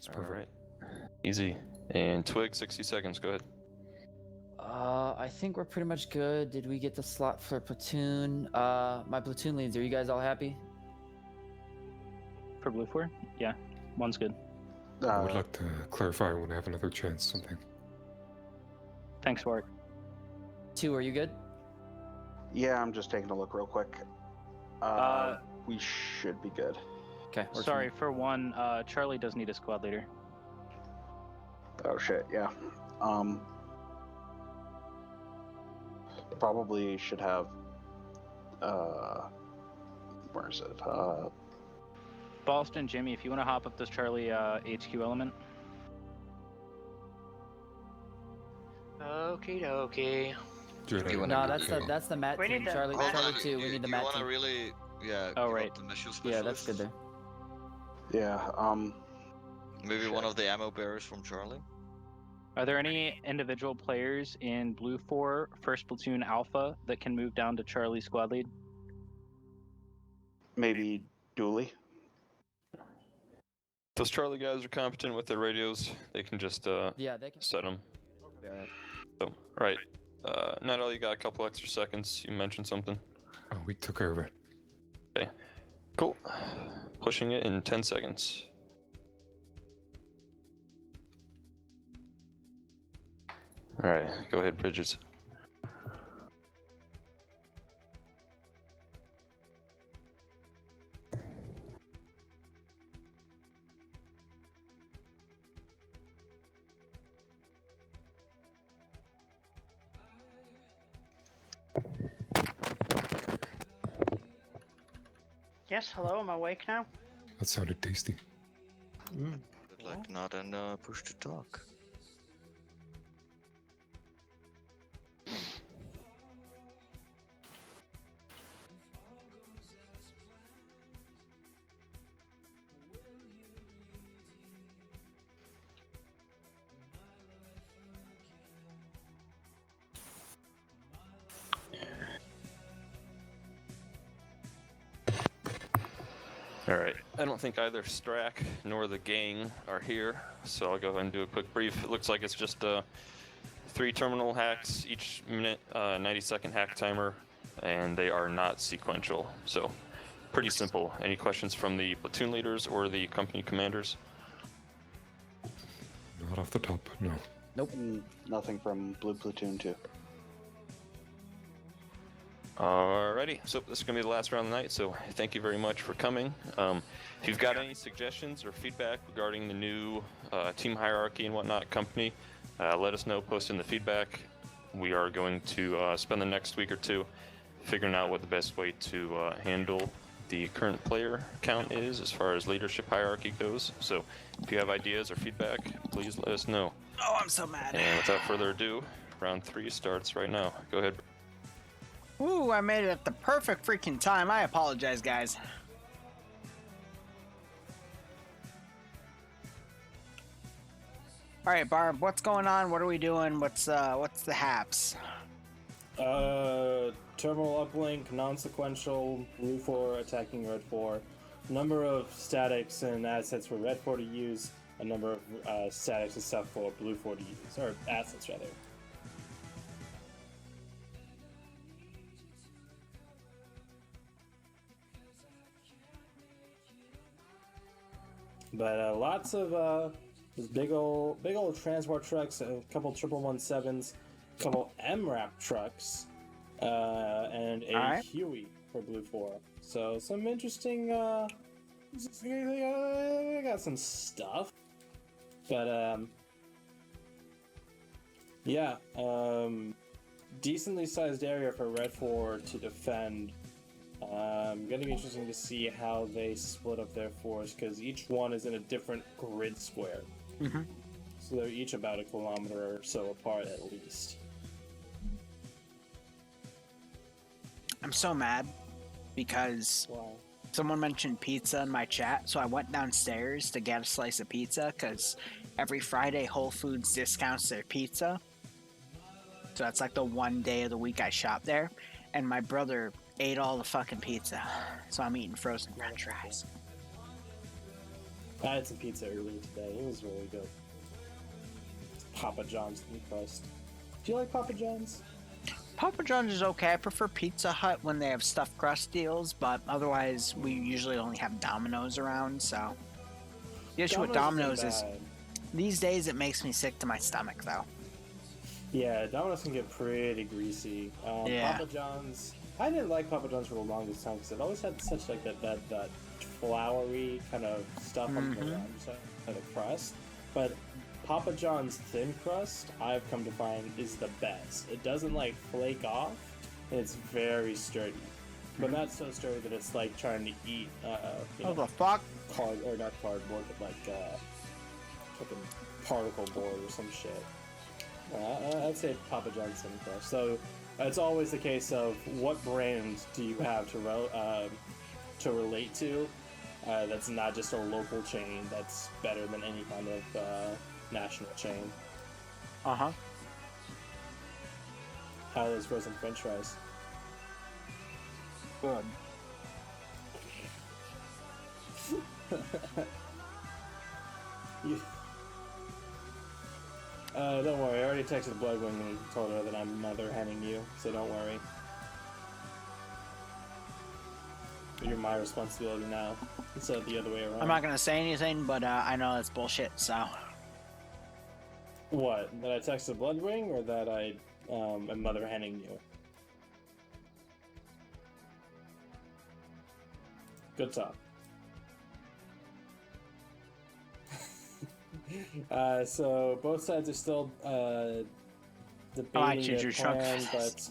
It's perfect. All right. Easy. And Twig, 60 seconds. Go ahead. I think we're pretty much good. Did we get the slot for platoon? My platoon leads, are you guys all happy? For BLUFOR? Yeah, one's good. I would like to clarify when I have another chance, something. Thanks, Warwick. 2, are you good? Yeah, I'm just taking a look real quick. We should be good. Okay. Sorry, for 1, Charlie does need a squad leader. Oh shit, yeah. Probably should have, where is it? Boston, Jimmy, if you want to hop up this Charlie HQ element. Okie dokie. No, that's the Matt We team. need the- Charlie, Hold Charlie 2. We need the Matt You wanna team. really, yeah. Oh, give right. up the mission Yeah, that's specialist? good there. Yeah, Maybe one of the ammo bearers from Charlie? Are there any individual players in BLUFOR 1st Platoon Alpha that can move down to Charlie squad lead? maybe Dooley. Those Charlie guys are competent with their radios. They can just Yeah, they can. set them. Alright. So, right. Not all you got a couple extra seconds. You mentioned something. Oh, we took care of it. Okay. Cool. Pushing it in 10 seconds. All right. Go ahead, Bridges. Yes, hello, am I awake now? That sounded tasty. Like not and push to talk. All right. I don't think either Strack nor the gang are here, so I'll go ahead and do a quick brief. It looks like it's just 3 terminal hacks each minute, 90-second hack timer, and they are not sequential. So pretty simple. Any questions from the platoon leaders or the company commanders? Not off the top, no. Nope. Nothing from Blue Platoon 2. Alrighty, so this is going to be the last round of the night, so thank you very much for coming. If you've got any suggestions or feedback regarding the new team hierarchy and whatnot company, let us know, post in the feedback. We are going to spend the next week or two figuring out what the best way to handle the current player count is as far as leadership hierarchy goes. So if you have ideas or feedback, please let us know. Oh, I'm so mad. And without further ado, round 3 starts right now. Go ahead. Ooh, I made it at the perfect freaking time. I apologize, guys. All right, Barb, what's going on? What are we doing? What's the haps? Terminal uplink, non-sequential, BLUFOR attacking Red 4. Number of statics and assets for Red 4 to use. A number of statics and stuff for BLUFOR to use, or assets rather. But lots of those big old transport trucks, a couple 117s, a couple MRAP trucks, and a Huey for BLUFOR. So some interesting. I got some stuff, but yeah, decently sized area for Red 4 to defend. Gonna be interesting to see how they split up their force, because each one is in a different grid square. Mm-hmm. So they're each about 1 kilometer or so apart at least. I'm so mad because someone mentioned pizza in my chat, so I went downstairs to get a slice of pizza because every Friday Whole Foods discounts their pizza. So that's like the one day of the week I shop there, and my brother ate all the fucking pizza, so I'm eating frozen french fries. I had some pizza earlier today. It was really good. It's Papa John's thin crust. Do you like Papa John's? Papa John's is okay. I prefer Pizza Hut when they have stuffed crust deals, but otherwise we usually only have Domino's around, so. The issue with Domino's isn't is bad. these days it makes me sick to my stomach, though. Yeah, Domino's can get pretty greasy. Yeah. Papa John's. I didn't like Papa John's for the longest time because it always had such like that floury kind of stuff on the side of the crust. But Papa John's thin crust, I've come to find, is the best. It doesn't like flake off, and it's very sturdy. But not so sturdy that it's like trying to eat. What the fuck? Or not cardboard, but like fucking particle board or some shit. I'd say Papa John's thin crust. So it's always the case of what brand do you have to relate to that's not just a local chain that's better than any kind of national chain. Uh-huh. How are those frozen french fries? Good. Don't worry, I already texted Bloodwing and told her that I'm mother henning you, so don't worry. You're my responsibility now, instead of the other way around. I'm not gonna say anything, but I know that's bullshit, so. What? That I texted Bloodwing, or that I am mother henning you? Good talk. So both sides are still debating their plan, but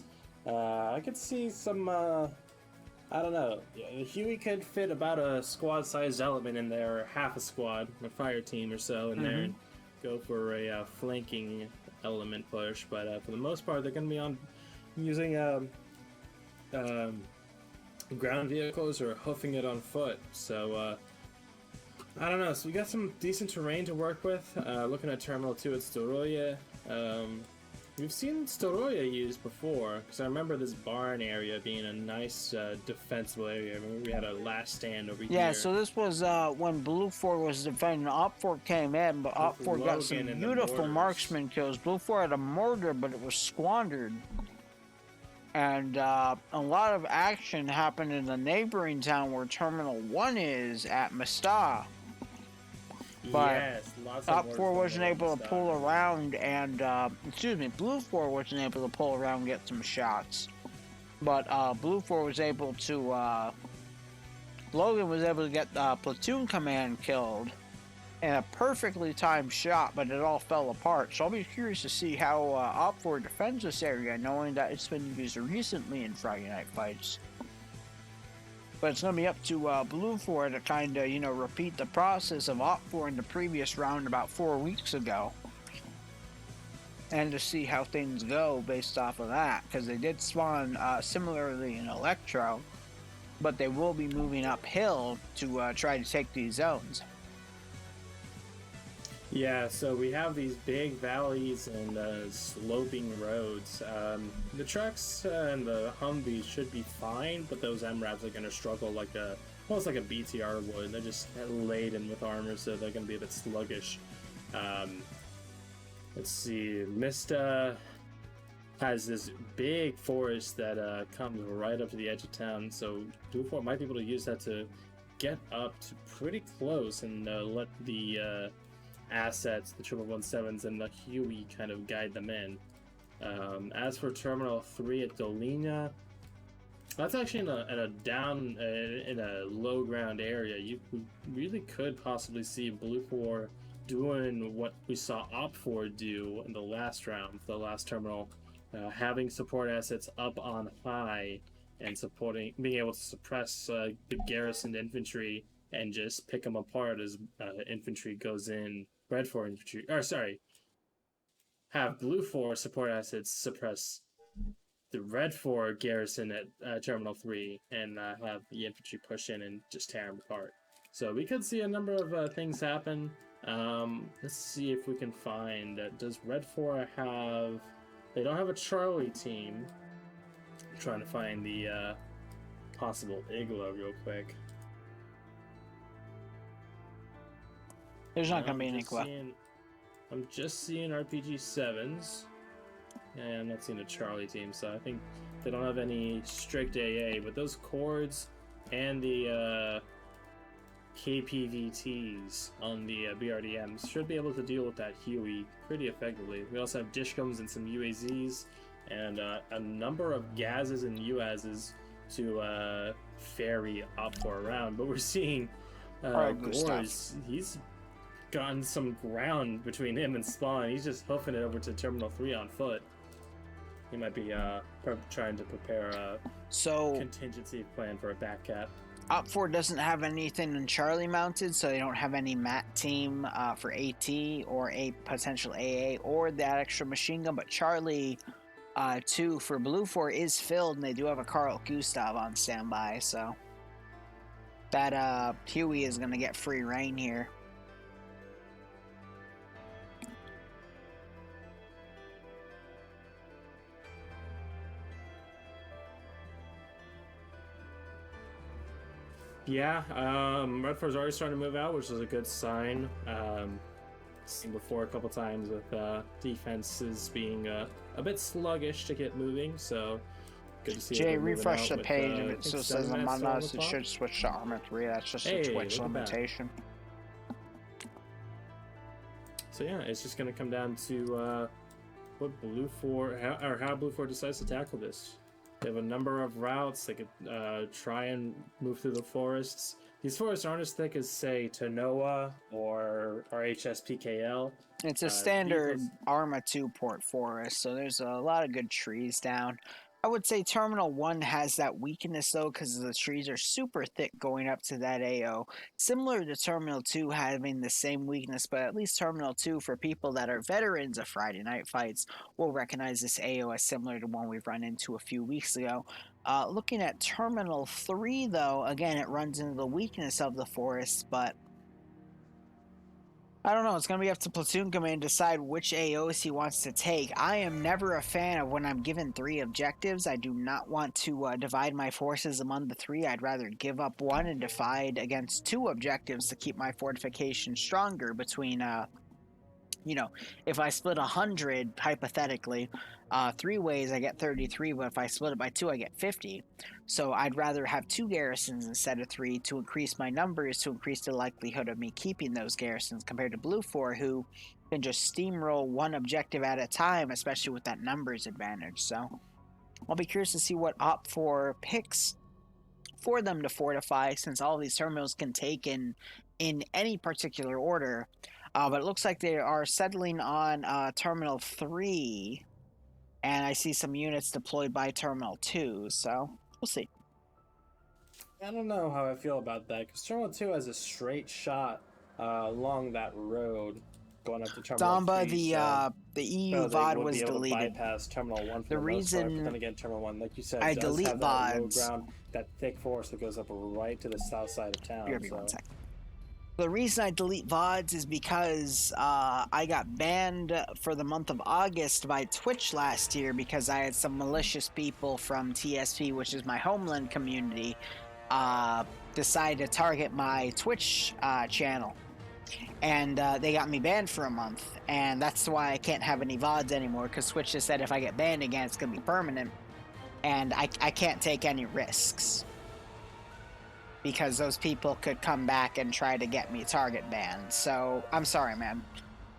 I could see some. I don't know. Yeah, Huey could fit about a squad-sized element in there, or half a squad, a fire team or so in there, and go for a flanking element push. But for the most part, they're going to be on using ground vehicles or hoofing it on foot. So I don't know. So we got some decent terrain to work with. Looking at Terminal 2 at Storoya. We've seen Storoya used before, because I remember this barn area being a nice defensible area. I mean, we had a last stand over here. Yeah, so this was when BLUFOR was defending. OPFOR came in, but OPFOR got some beautiful marksman kills. BLUFOR had a mortar, but it was squandered. And a lot of action happened in the neighboring town where Terminal 1 is at Mista. But yes, lots of OPFOR wasn't able to pull around, and BLUFOR wasn't able to pull around and get some shots. But BLUFOR was able to. Logan was able to get the platoon command killed in a perfectly timed shot, but it all fell apart. So I'll be curious to see how OPFOR defends this area, knowing that it's been used recently in Friday Night Fights. But it's going to be up to BLUFOR to kind of, repeat the process of OPFOR in the previous round about 4 weeks ago. And to see how things go based off of that. Because they did spawn similarly in Electro. But they will be moving uphill to try to take these zones. Yeah, so we have these big valleys and sloping roads. The trucks and the Humvees should be fine, but those MRAPs are going to struggle almost like a BTR would. They're just laden with armor, so they're going to be a bit sluggish. Let's see, Mista has this big forest that comes right up to the edge of town, so BLUFOR might be able to use that to get up to pretty close and let the assets, the 117s and the Huey, kind of guide them in. As for Terminal 3 at Dolina, that's actually in a low ground area. You really could possibly see BLUFOR doing what we saw OPFOR do in the last round, the last terminal, having support assets up on high and being able to suppress the garrisoned infantry and just pick them apart as infantry goes in. Red 4 infantry, have BLUFOR support assets suppress the Red 4 garrison at Terminal 3 and have the infantry push in and just tear them apart. So we could see a number of things happen. Let's see if we can find, does Red 4 have, they don't have a Charlie team. I'm trying to find the possible igloo real quick. There's not gonna I'm be an just Inqua. I'm just seeing RPG 7s. And I'm not seeing a Charlie team, so I think they don't have any strict AA, but those chords and the KPVTs on the BRDMs should be able to deal with that Huey pretty effectively. We also have Dishcoms and some UAZs, and a number of Gazes and UAZs to ferry OPFOR around, but we're seeing Gores, he's gotten some ground between him and Spawn. He's just hoofing it over to Terminal 3 on foot. He might be trying to prepare a contingency plan for a back cap. OPFOR doesn't have anything in Charlie mounted, so they don't have any MAT team for AT or a potential AA or that extra machine gun, but Charlie 2 for BLUFOR is filled, and they do have a Carl Gustav on standby, so that Huey is going to get free reign here. Yeah, Redford's already starting to move out, which is a good sign. Seen before a couple times with defenses being a bit sluggish to get moving, so good to see. Jay, refresh the page if it still says Among Us. It should switch to Arma 3. That's just a Twitch limitation. So yeah, it's just going to come down to what BLUFOR, or how BLUFOR decides to tackle this. They have a number of routes. They could try and move through the forests. These forests aren't as thick as, say, Tanoa or HSPKL. It's a standard Arma 2 port forest, so there's a lot of good trees down. I would say Terminal 1 has that weakness, though, because the trees are super thick going up to that AO. Similar to Terminal 2 having the same weakness, but at least Terminal 2, for people that are veterans of Friday Night Fights, will recognize this AO as similar to one we've run into a few weeks ago. Looking at Terminal 3, though, again, it runs into the weakness of the forest, but I don't know. It's going to be up to Platoon Command to decide which AOs he wants to take. I am never a fan of when I'm given 3 objectives. I do not want to divide my forces among the 3. I'd rather give up 1 and divide against 2 objectives to keep my fortification stronger between, you know, if I split 100, hypothetically, 3 ways, I get 33, but if I split it by 2, I get 50. So I'd rather have 2 garrisons instead of 3 to increase my numbers, to increase the likelihood of me keeping those garrisons, compared to BLUFOR, who can just steamroll 1 objective at a time, especially with that numbers advantage. So I'll be curious to see what OPFOR picks for them to fortify, since all these terminals can take in any particular order. But it looks like they are settling on Terminal 3, and I see some units deployed by Terminal 2, so we'll see. I don't know how I feel about that, because Terminal 2 has a straight shot along that road going up to Terminal 3. Damba, the EU VOD was deleted. Bypass Terminal 1 for the reason part, but then again, Terminal 1, like you said, I does delete have that low VODs. ground, that thick forest that goes up right to the south side of town. Give me 1 second. The reason I delete VODs is because I got banned for the month of August by Twitch last year because I had some malicious people from TSP, which is my homeland community, decide to target my Twitch channel. And they got me banned for a month. And that's why I can't have any VODs anymore, because Twitch just said if I get banned again, it's going to be permanent. And I can't take any risks, because those people could come back and try to get me target banned. So, I'm sorry, man.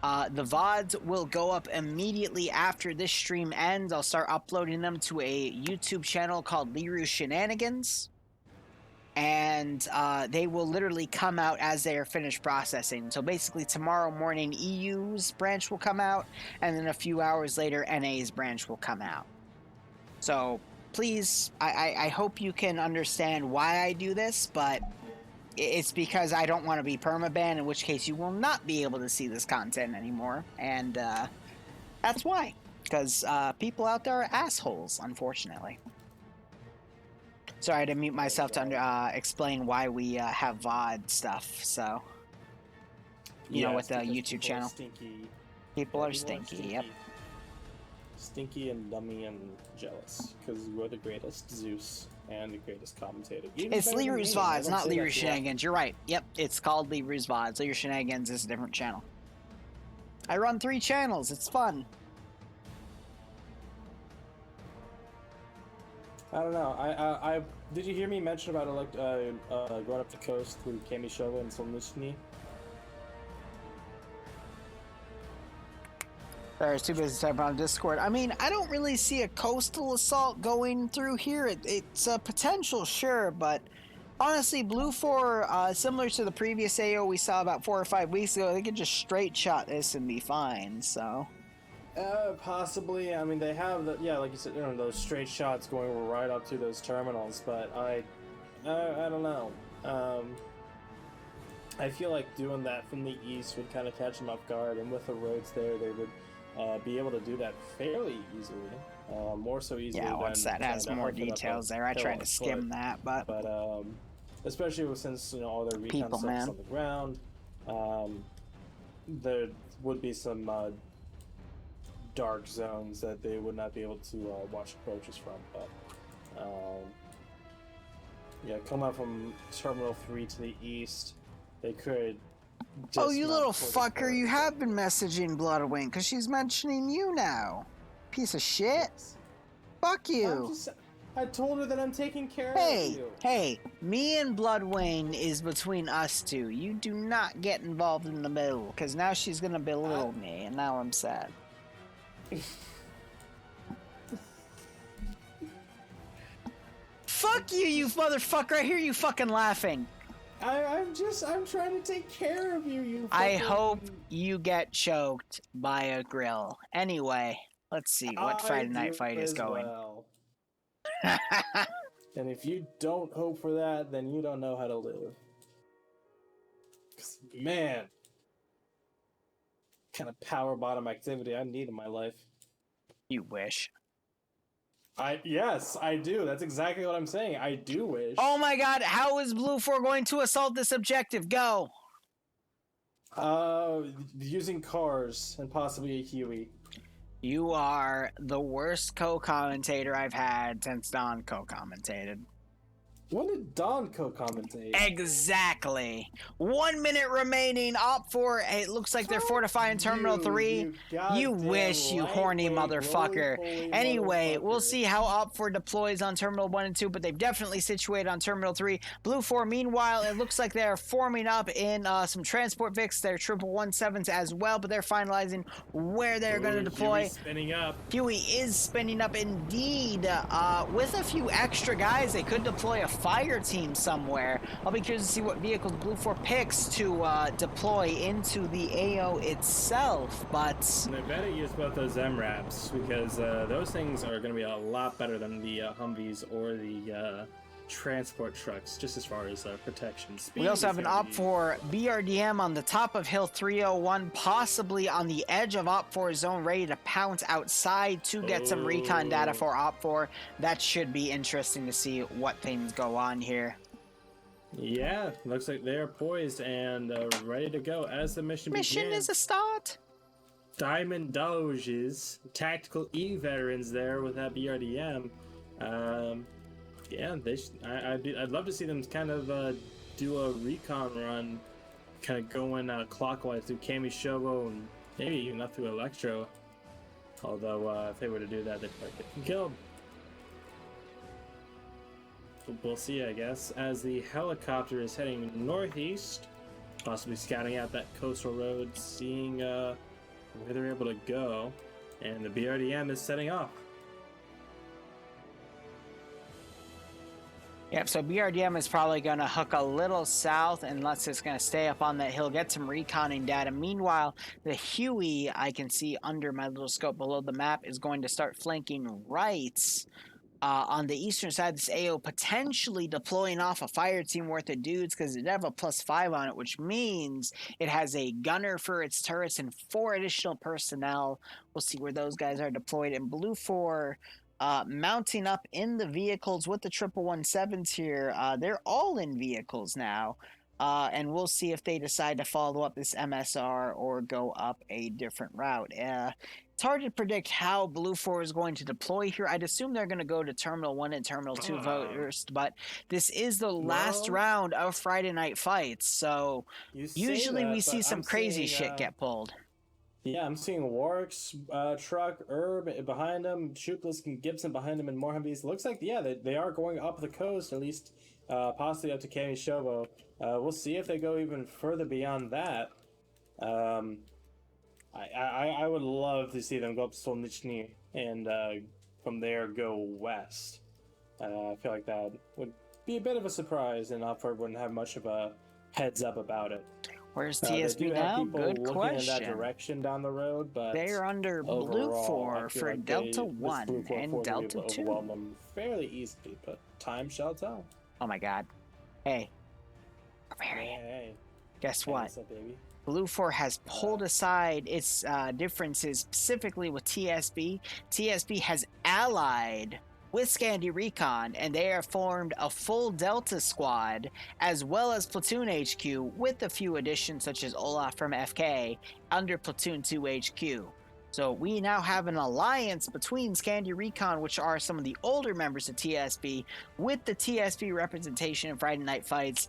The VODs will go up immediately after this stream ends. I'll start uploading them to a YouTube channel called Liru Shenanigans. And they will literally come out as they are finished processing. So basically tomorrow morning, EU's branch will come out, and then a few hours later, NA's branch will come out. So please, I hope you can understand why I do this, but it's because I don't want to be permabanned, in which case you will not be able to see this content anymore. And that's why. Because people out there are assholes, unfortunately. Sorry, I had to mute myself to explain why we have VOD stuff, so... You know, with the YouTube channel. People are stinky, yep. Stinky and dummy and jealous, because you are the greatest, Zeus. and the greatest commentator. It's Liru's VODs, not Liru's Shenanigans. You're right. Yep, it's called Liru's VODs. Liru's Shenanigans is a different channel. I run 3 channels. It's fun. I don't know. I did you hear me mention about going up the coast through Kamishowa and Solnishny? There's 2 business type on Discord. I mean, I don't really see a coastal assault going through here. It's a potential, sure, but honestly, BLUFOR, similar to the previous AO we saw about 4 or 5 weeks ago, they could just straight shot this and be fine. So. Possibly. I mean, they have like you said, those straight shots going right up to those terminals. But I don't know. I feel like doing that from the east would kind of catch them off guard, and with the roads there, they would be able to do that fairly easily. More so easily. Yeah, once that has more details there, I tried to skim that, but especially since all their recon stuff is on the ground, there would be some dark zones that they would not be able to watch approaches from. But yeah, come up from Terminal 3 to the east, they could. Oh, you little fucker! You have been messaging Bloodwing because she's mentioning you now. Piece of shit. Fuck you. I told her that I'm taking care of you. Hey, me and Bloodwing is between us two. You do not get involved in the middle, because now she's gonna belittle me, and now I'm sad. Fuck you, you motherfucker! I hear you fucking laughing. I'm trying to take care of you, you I hope you get choked by a grill. Anyway, let's see what Friday Night Fight is going. Well. And if you don't hope for that, then you don't know how to live. 'Cause, man, kind of power bottom activity I need in my life. You wish. Yes, I do. That's exactly what I'm saying. I do wish. Oh my god, how is BLUFOR going to assault this objective? Go! Using cars and possibly a Huey. You are the worst co-commentator I've had since Don co-commentated. When did Don co-commentate? Exactly. 1 minute remaining. OPFOR. It looks like they're fortifying Terminal 3. You wish, you horny motherfucker. Anyway, we'll see how OPFOR deploys on Terminal 1 and 2, but they've definitely situated on Terminal 3. BLUFOR, meanwhile, it looks like they're forming up in some transport Vics. They're 117s as well, but they're finalizing where they're going to deploy. Huey's spinning up. Huey is spinning up indeed. With a few extra guys, they could deploy a fire team somewhere. I'll be curious to see what vehicles BLUFOR picks to deploy into the AO itself, but they better use both those MRAPS because those things are going to be a lot better than the Humvees or the transport trucks, just as far as protection. Speed we also have an OPFOR BRDM on the top of Hill 301, possibly on the edge of OPFOR zone, ready to pounce outside to get some recon data for OPFOR. That should be interesting to see what things go on here. Yeah, looks like they're poised and ready to go as the mission begins. Mission is a start. Diamond Doges, tactical E veterans there with that BRDM. Yeah, I'd love to see them kind of do a recon run, kind of going clockwise through Kamishovo and maybe even up through Electro. Although if they were to do that, they'd probably get killed. We'll see, I guess, as the helicopter is heading northeast, possibly scouting out that coastal road, seeing where they're able to go, and the BRDM is setting off. Yep, so BRDM is probably going to hook a little south unless it's going to stay up on that hill, get some reconning data. Meanwhile, the Huey, I can see under my little scope below the map, is going to start flanking right on the eastern side of this AO, potentially deploying off a fire team worth of dudes because it have a +5 on it, which means it has a gunner for its turrets and 4 additional personnel. We'll see where those guys are deployed. And BLUFOR mounting up in the vehicles with the 117s here. They're all in vehicles now. And we'll see if they decide to follow up this MSR or go up a different route. It's hard to predict how BLUFOR is going to deploy here. I'd assume they're going to go to Terminal 1 and Terminal 2 first, but this is the last round of Friday Night Fights, so usually we see some crazy shit get pulled. Yeah, I'm seeing Warwick's truck, Herb behind him, Shoopless and Gibson behind him, and more Humvees. Looks like, yeah, they are going up the coast, at least possibly up to Kamishovo. We'll see if they go even further beyond that. I would love to see them go up to Solnichny and from there go west. I feel like that would be a bit of a surprise, and OPFOR wouldn't have much of a heads up about it. Where's TSB now? Good question. In that direction down the road, but they're under BLUFOR for like Delta 1 and Delta 2. Overwhelm them fairly easily, but time shall tell. Oh my god. Hey. Barbarian. Hey. Guess what? What's up, baby? BLUFOR has pulled aside its differences specifically with TSB. TSB has allied with Scandi Recon, and they have formed a full Delta squad, as well as Platoon HQ, with a few additions such as Olaf from FK, under Platoon 2 HQ. So we now have an alliance between Scandi Recon, which are some of the older members of TSB, with the TSB representation in Friday Night Fights,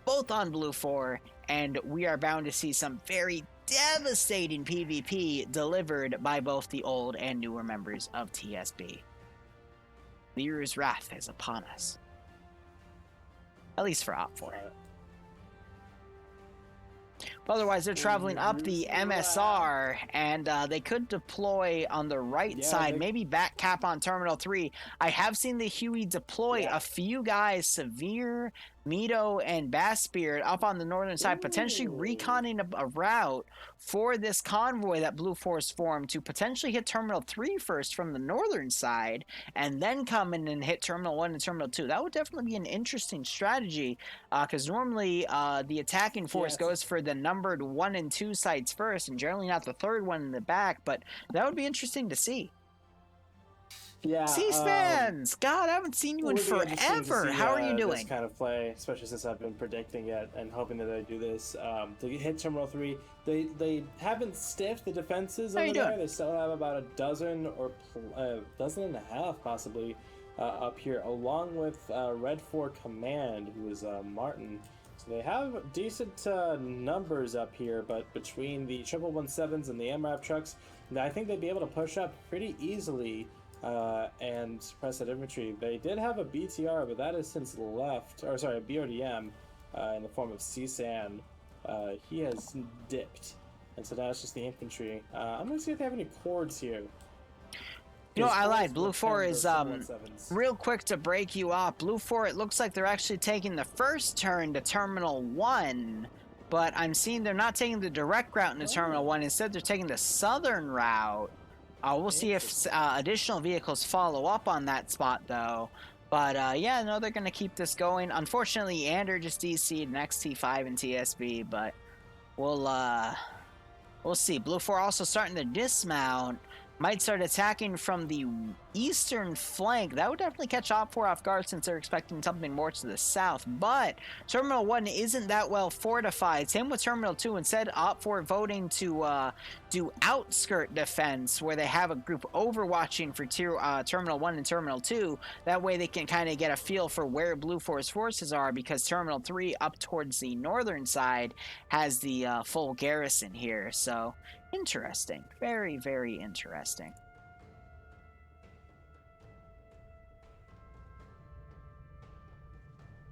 both on BLUFOR, and we are bound to see some very devastating PvP delivered by both the old and newer members of TSB. Liru's wrath is upon us. At least for OPFOR. But otherwise, they're traveling up the MSR, and they could deploy on the right side, maybe back cap on Terminal 3. I have seen the Huey deploy a few guys, Severe, Mito, and Bassbeard, up on the northern side, potentially reconning a route for this convoy that BLUFOR's formed to potentially hit Terminal 3 first from the northern side, and then come in and hit Terminal 1 and Terminal 2. That would definitely be an interesting strategy, because normally the attacking force goes for the numbered 1 and 2 sites first, and generally not the third one in the back, but that would be interesting to see. Yeah. C-SPANs! God, I haven't seen you in forever. How are you doing? This kind of play, especially since I've been predicting it and hoping that they do this. To hit Terminal 3, they haven't stiffed the defenses over there. They still have about a dozen or dozen and a half, possibly, up here, along with Red 4 Command, who is Martin. So they have decent numbers up here, but between the 117s and the MRAP trucks, I think they'd be able to push up pretty easily and suppress that infantry. They did have a BTR, but that has since left, or sorry, a BRDM in the form of CSAN. He has dipped, and so now it's just the infantry. I'm gonna see if they have any cords here. You know, I lied. BLUFOR is, real quick to break you off, BLUFOR, it looks like they're actually taking the first turn to Terminal 1, but I'm seeing they're not taking the direct route into Terminal 1. Instead, they're taking the southern route. We'll see if additional vehicles follow up on that spot, though. But, yeah, no, they're going to keep this going. Unfortunately, Ander just DC'd an XT5 and TSB, but we'll see. BLUFOR also starting to dismount. Might start attacking from the eastern flank. That would definitely catch OPFOR off guard since they're expecting something more to the south. But Terminal 1 isn't that well fortified. Same with Terminal 2. Instead, OPFOR voting to do outskirt defense, where they have a group overwatching for Terminal 1 and Terminal 2. That way they can kind of get a feel for where BLUFOR's forces are, because Terminal 3 up towards the northern side has the full garrison here. So interesting. Very, very interesting.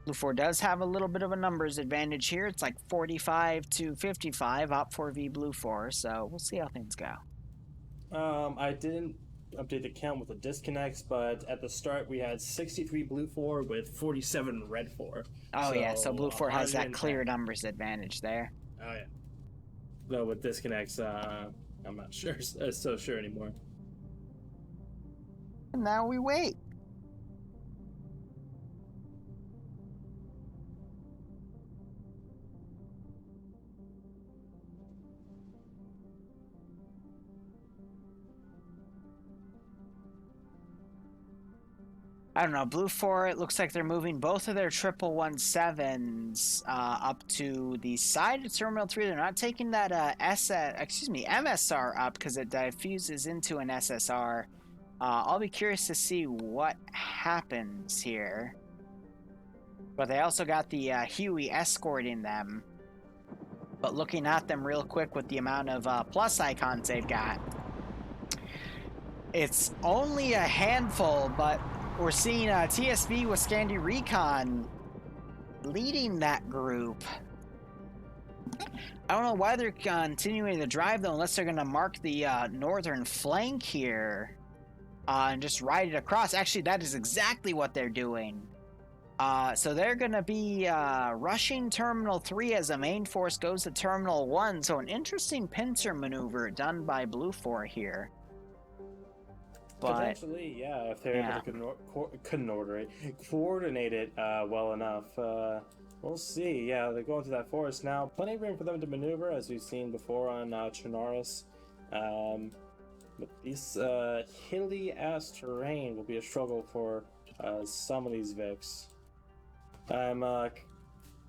BLUFOR does have a little bit of a numbers advantage here. It's like 45 to 55, OPFOR v BLUFOR, so we'll see how things go. I didn't update the count with the disconnects, but at the start we had 63 BLUFOR with 47 Red 4. Oh, yeah, so BLUFOR has that clear numbers advantage there. Oh, yeah. Though with disconnects, I'm not sure, so sure anymore. And now we wait. I don't know. BLUFOR, it looks like they're moving both of their 117s up to the side of Terminal 3. They're not taking that MSR up because it diffuses into an SSR. I'll be curious to see what happens here. But they also got the Huey escorting them. But looking at them real quick with the amount of plus icons they've got, it's only a handful, but we're seeing TSB with Scandi Recon leading that group. I don't know why they're continuing to drive, though, unless they're going to mark the northern flank here and just ride it across. Actually, that is exactly what they're doing. So they're going to be rushing Terminal 3 as the main force goes to Terminal 1. So an interesting pincer maneuver done by BLUFOR here. But, potentially, yeah, if they're able to coordinate it well enough. We'll see. Yeah, they're going to that forest now. Plenty of room for them to maneuver, as we've seen before on Chernarus. But this hilly-ass terrain will be a struggle for some of these Vics.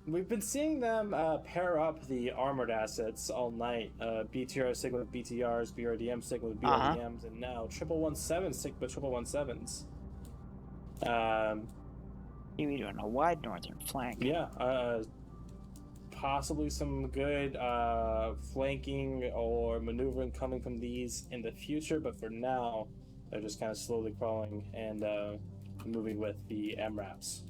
We've been seeing them pair up the armored assets all night. BTR sticking with BTRs, BRDM sticking with BRDMs, and now 117 stick with 117s. Huey doing a wide northern flank. Yeah, possibly some good flanking or maneuvering coming from these in the future, but for now, they're just kind of slowly crawling and moving with the MRAPS.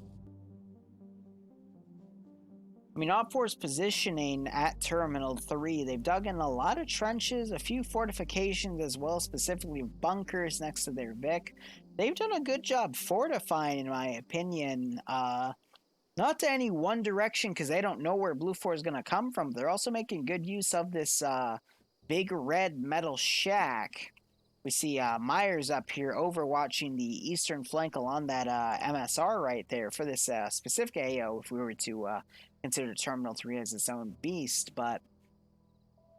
I mean, OPFOR's positioning at Terminal 3, they've dug in a lot of trenches, a few fortifications as well, specifically bunkers next to their Vic. They've done a good job fortifying, in my opinion. Not to any one direction, because they don't know where BLUFOR is going to come from. They're also making good use of this big red metal shack. We see Myers up here overwatching the eastern flank along that MSR right there for this specific AO, if we were to consider Terminal 3 as its own beast. But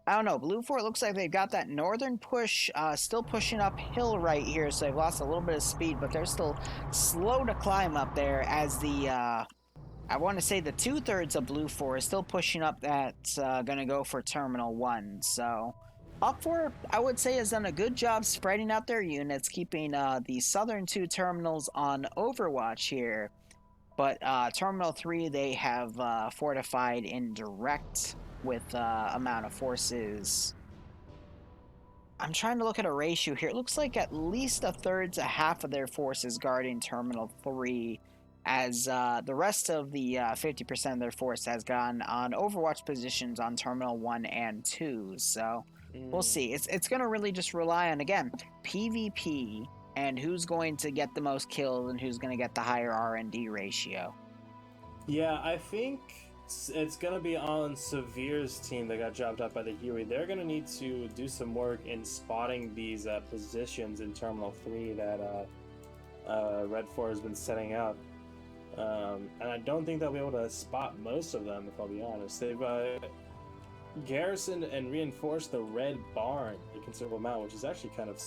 I don't know, BLUFOR looks like they've got that northern push still pushing uphill right here, so they've lost a little bit of speed, but they're still slow to climb up there as the I want to say the 2/3 of BLUFOR is still pushing up. That's gonna go for Terminal 1. So OPFOR, I would say, has done a good job spreading out their units, keeping the southern 2 terminals on overwatch here. But Terminal 3, they have fortified in direct with amount of forces. I'm trying to look at a ratio here. It looks like at least 1/3 to half of their forces guarding Terminal 3, as the rest of the 50% of their force has gone on overwatch positions on Terminal 1 and 2. So we'll see. It's going to really just rely on, again, PvP and who's going to get the most kills and who's going to get the higher R&D ratio. Yeah, I think it's going to be on Severe's team that got jobbed out by the Huey. They're going to need to do some work in spotting these positions in Terminal 3 that Red 4 has been setting up. And I don't think they'll be able to spot most of them, if I'll be honest. They've garrisoned and reinforced the Red Barn a considerable amount, which is actually kind of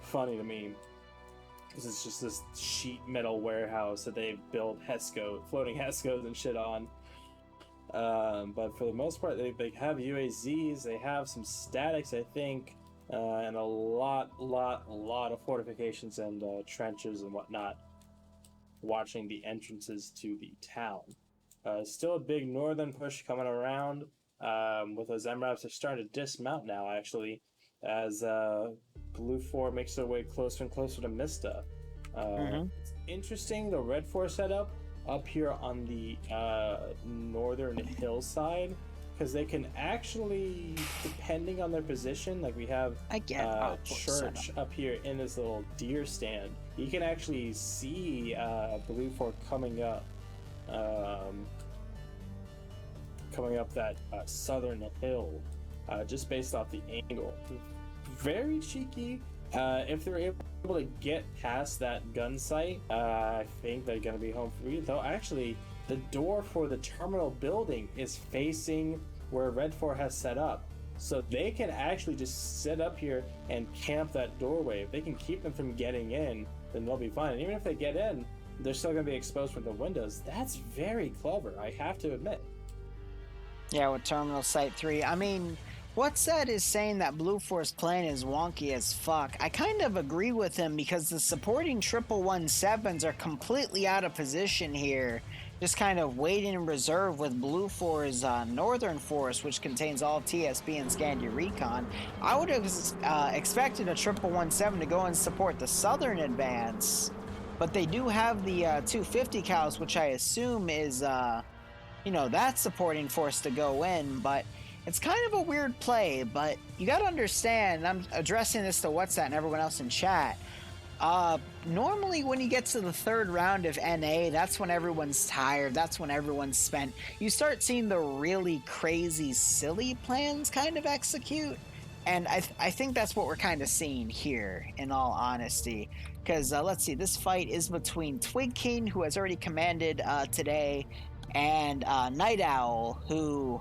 funny to me, because it's just this sheet metal warehouse that they've built floating HESCOs and shit on. But for the most part, they have UAZs, they have some statics, I think, and a lot of fortifications and trenches and whatnot, watching the entrances to the town. Still a big northern push coming around with those MRAPs. They're starting to dismount now, actually, as BLUFOR makes their way closer and closer to Mista. It's interesting, the Red 4 setup up here on the northern hillside, because they can actually, depending on their position, like we have Church up here in this little deer stand, you can actually see BLUFOR coming up that southern hill, just based off the angle. Very cheeky. If they're able to get past that gun site, I think they're going to be home free. Though actually, the door for the terminal building is facing where Red 4 has set up. So they can actually just sit up here and camp that doorway. If they can keep them from getting in, then they'll be fine. And even if they get in, they're still going to be exposed from the windows. That's very clever, I have to admit. Yeah, with Terminal Site 3. I mean, What's Said is saying that BLUFOR's plan is wonky as fuck. I kind of agree with him because the supporting 111-7s are completely out of position here. Just kind of waiting in reserve with BLUFOR's Northern Force, which contains all of TSB and Scandia Recon. I would have expected a 111-7 to go and support the Southern advance, but they do have the 250 cals, which I assume is, that supporting force to go in, but it's kind of a weird play. But you got to understand, I'm addressing this to What's That and everyone else in chat. Normally when you get to the third round of NA, that's when everyone's tired, that's when everyone's spent. You start seeing the really crazy, silly plans kind of execute. And I think that's what we're kind of seeing here, in all honesty. Because, let's see, this fight is between Twig King, who has already commanded today, and Night Owl, who...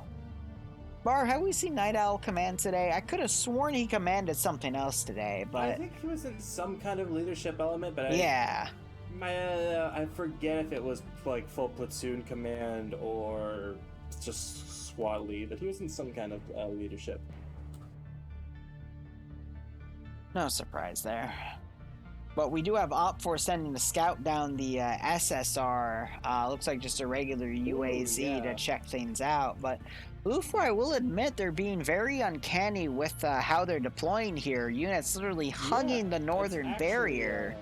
Bar, have we seen Night Owl command today? I could have sworn he commanded something else today, but... I think he was in some kind of leadership element, but I forget if it was like full platoon command or just squad lead, but he was in some kind of leadership. No surprise there. But we do have OPFOR sending a scout down the SSR. Looks like just a regular UAZ to check things out. But BLUFOR, I will admit, they're being very uncanny with how they're deploying here. Units literally hugging the northern barrier.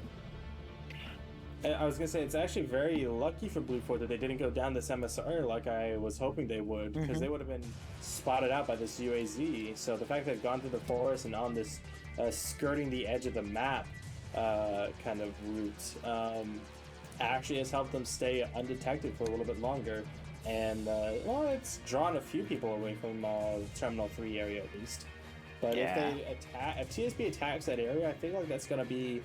I was going to say, it's actually very lucky for BLUFOR that they didn't go down this MSR like I was hoping they would, because they would have been spotted out by this UAZ. So the fact that they've gone through the forest and on this skirting the edge of the map kind of route actually has helped them stay undetected for a little bit longer. And, it's drawn a few people away from Terminal 3 area at least. But if TSB attacks that area, I feel like that's going to be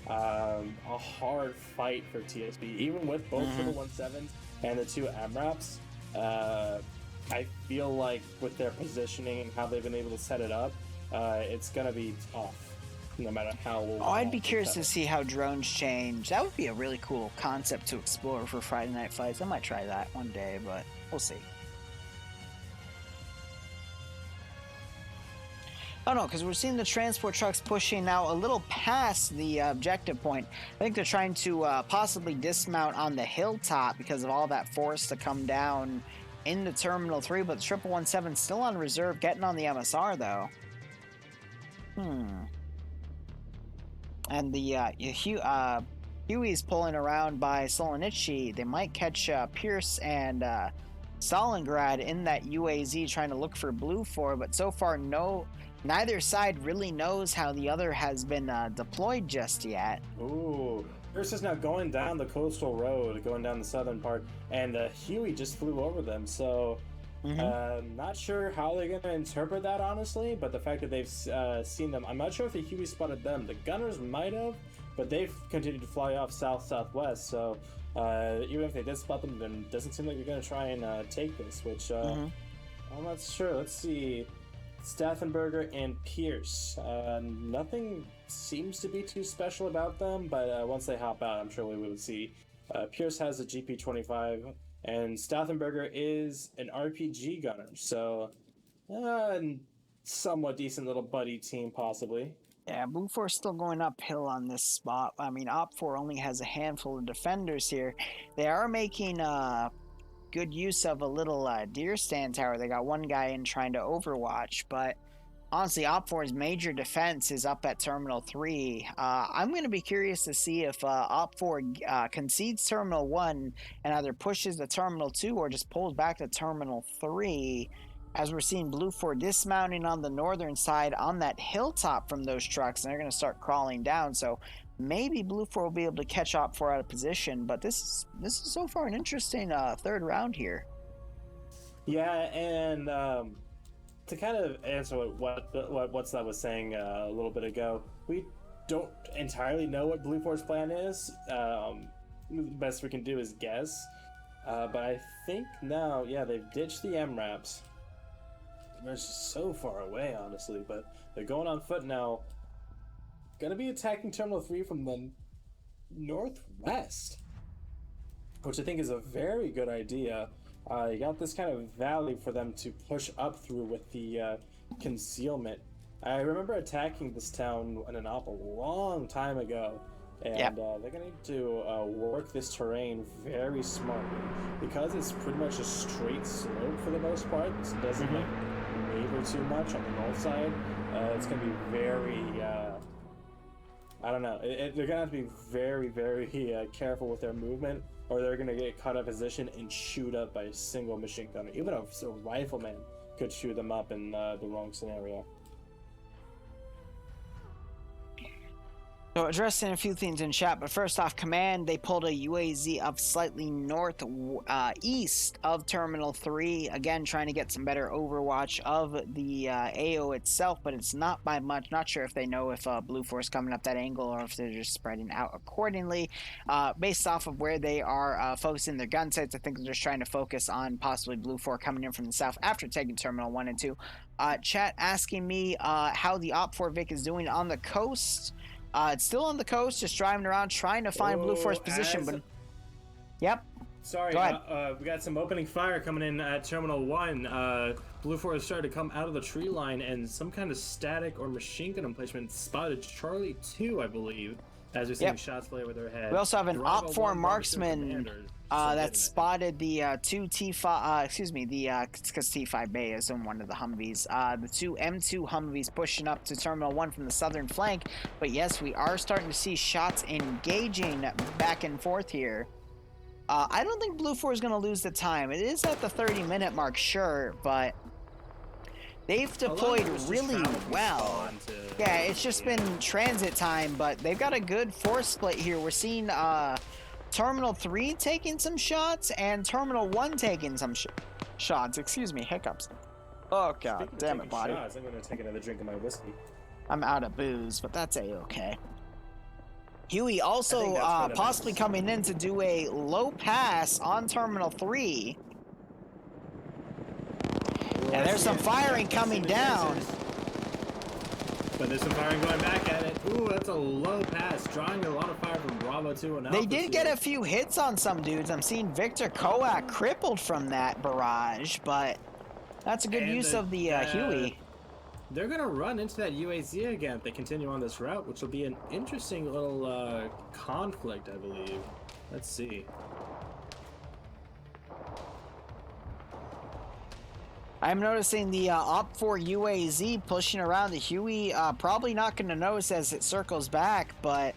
a hard fight for TSB. Even with both 117s and the 2 MRAPs, I feel like with their positioning and how they've been able to set it up, it's going to be tough. No matter how... I'd be curious to see how drones change. That would be a really cool concept to explore for Friday Night Fights. I might try that one day, but we'll see. Oh no, because we're seeing the transport trucks pushing now a little past the objective point. I think they're trying to possibly dismount on the hilltop because of all that force to come down into Terminal 3, but the 111-7 still on reserve, getting on the MSR though. And the Huey's pulling around by Solonichi. They might catch Pierce and Stalingrad in that UAZ trying to look for BLUFOR, but so far neither side really knows how the other has been deployed just yet. Ooh, Pierce is now going down the coastal road, going down the southern part, and Huey just flew over them, so... not sure how they're going to interpret that, honestly, but the fact that they've seen them, I'm not sure if the Huey spotted them. The gunners might have, but they've continued to fly off south-southwest, so even if they did spot them, then it doesn't seem like they're going to try and take this, which I'm not sure. Let's see. Stauffenberger and Pierce. Nothing seems to be too special about them, but once they hop out, I'm sure we would see. Pierce has a GP25, and Stauffenberger is an RPG gunner, so somewhat decent little buddy team, possibly. Yeah, BLUFOR still going uphill on this spot. I mean, OPFOR only has a handful of defenders here. They are making good use of a little deer stand tower. They got one guy in trying to overwatch, but honestly, OPFOR's major defense is up at Terminal 3. I'm going to be curious to see if OPFOR concedes Terminal 1 and either pushes to Terminal 2 or just pulls back to Terminal 3, as we're seeing BLUFOR dismounting on the northern side on that hilltop from those trucks, and they're going to start crawling down. So maybe BLUFOR will be able to catch OPFOR out of position, but this is so far an interesting third round here. Yeah, and... to kind of answer what That was saying a little bit ago, we don't entirely know what BLUFOR's plan is. The best we can do is guess. But I think now, they've ditched the MRAPs. They're so far away, honestly, but they're going on foot now. Gonna be attacking Terminal 3 from the northwest, which I think is a very good idea. You got this kind of valley for them to push up through with the concealment. I remember attacking this town in an op a long time ago, and they're gonna need to work this terrain very smartly because it's pretty much a straight slope for the most part. So it doesn't like waver too much on the north side. It's gonna be very I don't know. They're gonna have to be very, very careful with their movement, or they're gonna get caught out of position and shoot up by a single machine gunner. Even a rifleman could shoot them up in the wrong scenario. So addressing a few things in chat, but first off, command, they pulled a UAZ up slightly east of Terminal 3, again trying to get some better overwatch of the AO itself, but it's not by much. Not sure if they know if BLUFOR is coming up that angle or if they're just spreading out accordingly. Based off of where they are focusing their gun sights, I think they're just trying to focus on possibly BLUFOR coming in from the south after taking Terminal 1 and 2. Chat asking me how the OPFOR Vic is doing on the coast. It's still on the coast, just driving around, trying to find BLUFOR's position. But yep. Sorry, go ahead. We got some opening fire coming in at Terminal 1. BLUFOR has started to come out of the tree line, and some kind of static or machine gun emplacement spotted Charlie 2, I believe, as we're seeing shots fly over their head. We also have an OPFOR marksman that spotted the two T5, because T5 Bay is in one of the Humvees. The two M2 Humvees pushing up to Terminal 1 from the southern flank. But yes, we are starting to see shots engaging back and forth here. I don't think BLUFOR is going to lose the time. It is at the 30-minute mark, sure, but they've deployed really well. Yeah, it's just been transit time, but they've got a good force split here. We're seeing Terminal 3 taking some shots and Terminal 1 taking some shots. Excuse me, hiccups. Oh, God. Damn it, buddy. Shots, I'm going to take another drink of my whiskey. I'm out of booze, but that's A-okay. Huey also possibly coming in to do a low pass on Terminal 3. And there's some firing coming down. But there's some firing going back at it. Ooh, that's a low pass. Drawing a lot of fire from Bravo 2 and Alpha 2. They did get a few hits on some dudes. I'm seeing Victor Koak crippled from that barrage, but that's a good use of the Huey. They're going to run into that UAZ again if they continue on this route, which will be an interesting little conflict, I believe. Let's see. I'm noticing the OPFOR UAZ pushing around the Huey. Probably not going to notice as it circles back, but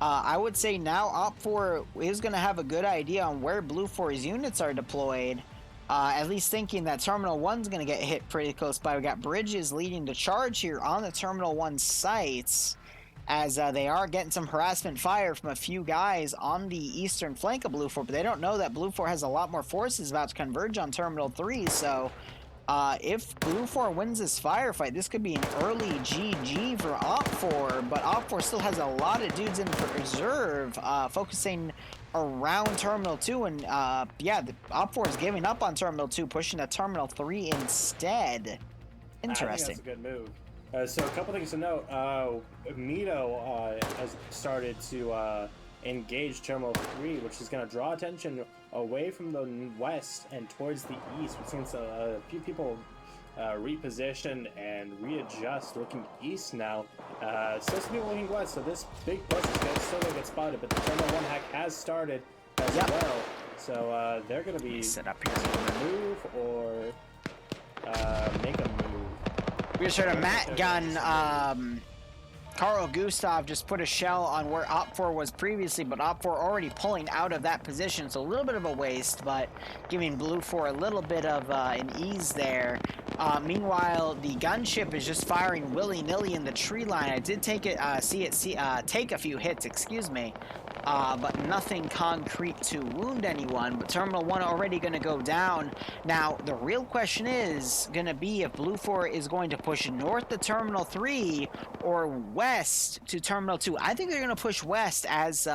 I would say now OPFOR is going to have a good idea on where BLUFOR's units are deployed. At least thinking that Terminal 1's going to get hit pretty close by. We got bridges leading to charge here on the Terminal 1 sites, as they are getting some harassment fire from a few guys on the eastern flank of BLUFOR, but they don't know that BLUFOR has a lot more forces about to converge on Terminal 3, so if BLUFOR wins this firefight, this could be an early GG for OPFOR, but OPFOR still has a lot of dudes in reserve, focusing around Terminal 2, and yeah, the OPFOR is giving up on Terminal 2, pushing to Terminal 3 instead. Interesting. I think that's a good move. So a couple things to note. Mito has started to engage Terminal 3, which is going to draw attention away from the west and towards the east. We've seen a few people reposition and readjust, looking east now. Still some people looking west, so this big push is still going to get spotted, but the Terminal 1 hack has started as well. So they're going to be set up here. Move or make a move. We just heard a Matt gun. Carl Gustav just put a shell on where OPFOR was previously, but OPFOR already pulling out of that position, so a little bit of a waste, but giving BLUFOR a little bit of an ease there. Meanwhile, the gunship is just firing willy-nilly in the tree line. I did take it, take a few hits, excuse me, but nothing concrete to wound anyone. But Terminal 1 already going to go down. Now, the real question is going to be if BLUFOR is going to push north to Terminal 3 or west to Terminal 2. I think they're going to push west as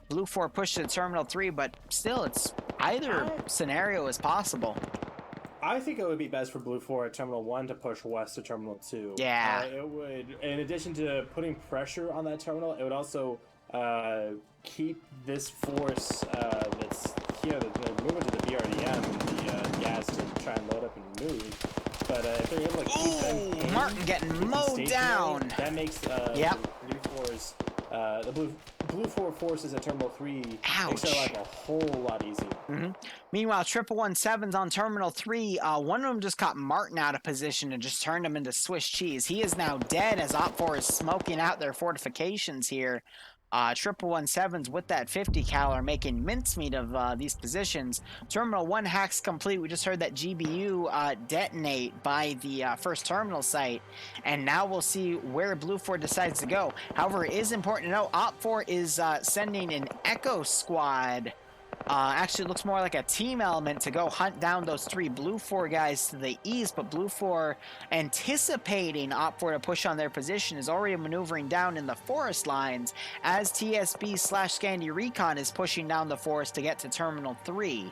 BLUFOR pushes to Terminal 3, but still, it's either scenario is possible. I think it would be best for BLUFOR at Terminal 1 to push west to Terminal 2. Yeah. It would, in addition to putting pressure on that terminal, it would also keep this force that's here, they're moving to the BRDM and the gas to try and load up and move. But if they're able to keep them in, Martin getting keep them mowed stationary, down. that makes the BLUFOR forces at Terminal 3 makes their life a whole lot easier. Meanwhile, 111's on Terminal 3. One of them just caught Martin out of position and just turned him into Swiss cheese. He is now dead as OPFOR is smoking out their fortifications here. 117's with that 50 cal are making mincemeat of these positions. Terminal 1 hacks complete. We just heard that GBU detonate by the first terminal site, and now we'll see where BLUFOR decides to go. However, it is important to know OPFOR is sending an Echo Squad. Actually, it looks more like a team element to go hunt down those 3 BLUFOR guys to the east, but BLUFOR, anticipating OPFOR to push on their position, is already maneuvering down in the forest lines as TSB/Scandi Recon is pushing down the forest to get to Terminal 3.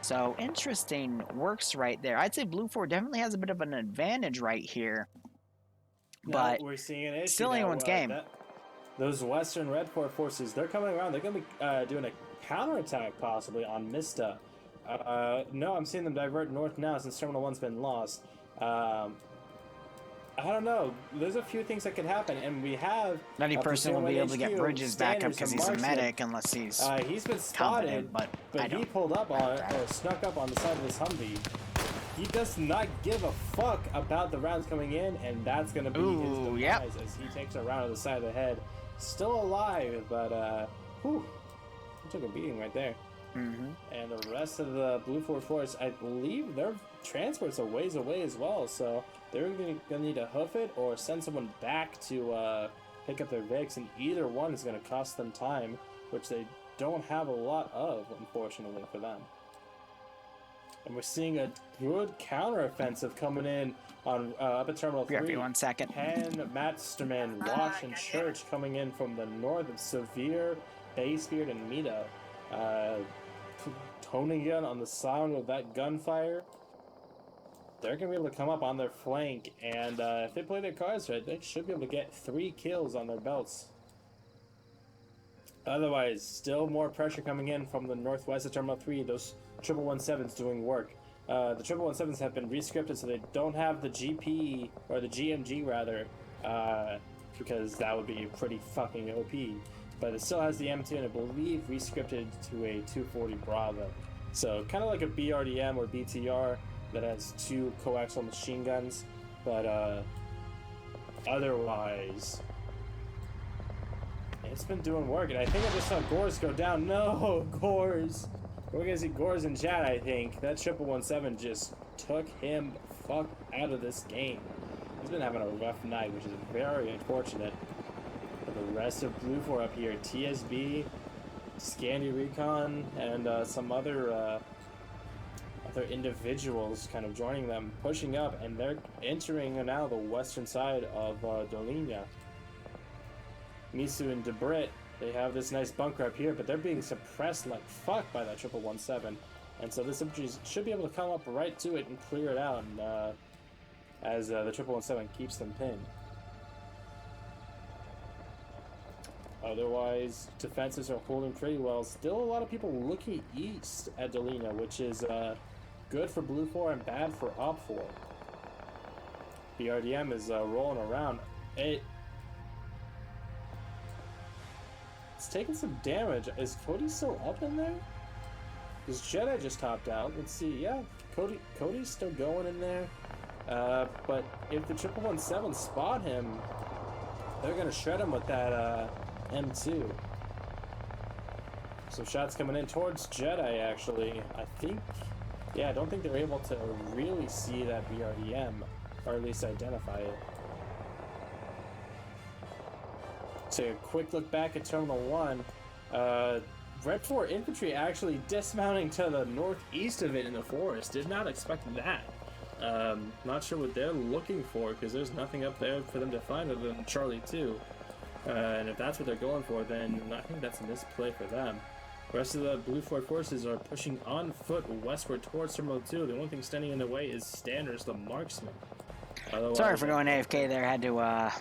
So, interesting works right there. I'd say BLUFOR definitely has a bit of an advantage right here. But we're seeing an issue still anyone's game. Those Western Red Corps forces, they're coming around. They're going to be doing a counterattack possibly on Mista. No, I'm seeing them divert north now since Terminal 1's been lost. I don't know. There's a few things that could happen, and we have... Any person will be able to get Bridges back up because he's a medic unless he's been spotted, but he pulled up on, or snuck up on the side of this Humvee. He does not give a fuck about the rounds coming in, and that's going to be his demise as he takes a round to the side of the head. Still alive, but he took a beating right there. And the rest of the BLUFOR force, I believe their transport's a ways away as well, so they're going to need to hoof it or send someone back to pick up their Vics, and either one is going to cost them time, which they don't have a lot of, unfortunately, for them. And we're seeing a good counteroffensive coming in on up at Terminal 3. BRB, 1 second. Penn, Masterman, Wash, and Church coming in from the north of Severe, Bayspirit, and Mita. Toning in on the sound of that gunfire. They're going to be able to come up on their flank, and if they play their cards right, they should be able to get 3 kills on their belts. Otherwise, still more pressure coming in from the northwest of Terminal 3. Those 117s doing work. The 117s have been rescripted, so they don't have the GP, or the GMG rather, because that would be pretty fucking OP. But it still has the M2, and I believe rescripted to a 240 Bravo. So kind of like a BRDM or BTR that has 2 coaxial machine guns, but otherwise, it's been doing work. And I think I just saw Gores go down. No, Gores! We're gonna see Gores in chat, I think. That 117 just took him fuck out of this game. He's been having a rough night, which is very unfortunate. But the rest of BLUFOR up here, TSB, Scandi Recon, and some other individuals kind of joining them, pushing up, and they're entering now the western side of Dolina. Misu and Debrit, they have this nice bunker up here, but they're being suppressed like fuck by that 117. And so this infantry should be able to come up right to it and clear it out, and, as the 117 keeps them pinned. Otherwise, defenses are holding pretty well. Still a lot of people looking east at Dolina, which is good for BLUFOR and bad for OPFOR. BRDM is rolling around. It's taking some damage. Is Cody still up in there? Because Jedi just topped out. Let's see. Yeah, Cody's still going in there. But if the 117 spot him, they're going to shred him with that M2. Some shots coming in towards Jedi, actually. I think... Yeah, I don't think they're able to really see that BRDM, or at least identify it. So a quick look back at Terminal 1. Red 4 infantry actually dismounting to the northeast of it in the forest. Did not expect that. Not sure what they're looking for, because there's nothing up there for them to find other than Charlie 2. And if that's what they're going for, then I think that's a misplay for them. The rest of the BLUFOR forces are pushing on foot westward towards Terminal 2. The only thing standing in the way is Standers, the marksman. Otherwise, sorry for going AFK there. Had to